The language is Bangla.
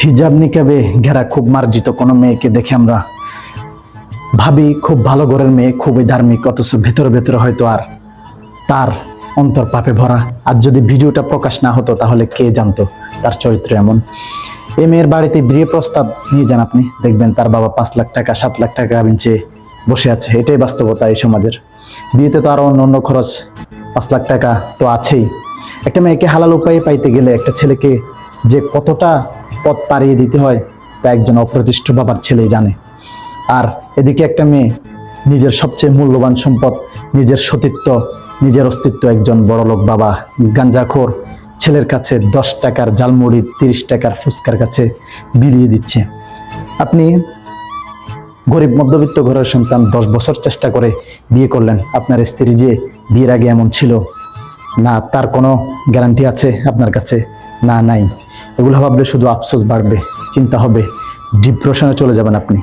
হিজাব নিকাবে ঘেরা খুব মার্জিত কোনো মেয়েকে দেখে আমরা ভাবি খুব ভালো ঘরের মেয়ে, খুবই ধার্মিক, অথচ ভেতরে ভেতরে হয়তো আর তার অন্তর পাপে ভরা। আর যদি ভিডিওটা প্রকাশ না হতো তাহলে কে জানতো তার চরিত্র এমন। এই মেয়ের বাড়িতে বিয়ে প্রস্তাব নিয়ে যান আপনি, দেখবেন তার বাবা 5 লাখ টাকা 7 লাখ টাকা বেঞ্চে বসে আছে। এটাই বাস্তবতা এই সমাজের। বিয়েতে তো আরো অন্য খরচ, 5 লাখ টাকা তো আছেই। একটা মেয়েকে হালাল উপায়ে পাইতে গেলে একটা ছেলেকে যে কতটা পথ পাড়িয়ে দিতে হয় তা একজন অপ্রতিষ্ঠ বাবার ছেলেই জানে। আর এদিকে একটা মেয়ে নিজের সবচেয়ে মূল্যবান সম্পদ, নিজের সতীত্ব, নিজের অস্তিত্ব একজন বড়লোক বাবা গাঞ্জাখোর ছেলের কাছে 10 টাকার জালমুড়ি 30 টাকার ফুচকার কাছে বিলিয়ে দিচ্ছে। আপনি গরিব মধ্যবিত্ত ঘরের সন্তান, 10 বছর চেষ্টা করে বিয়ে করলেন। আপনার স্ত্রী যে বিয়ের আগে এমন ছিল না, তার কোনো গ্যারান্টি আছে আপনার কাছে? না, নাই। এগুলো ভাবলে শুধু আফসোস বাড়বে, চিন্তা হবে, ডিপ্রেশনে চলে যাবেন আপনি।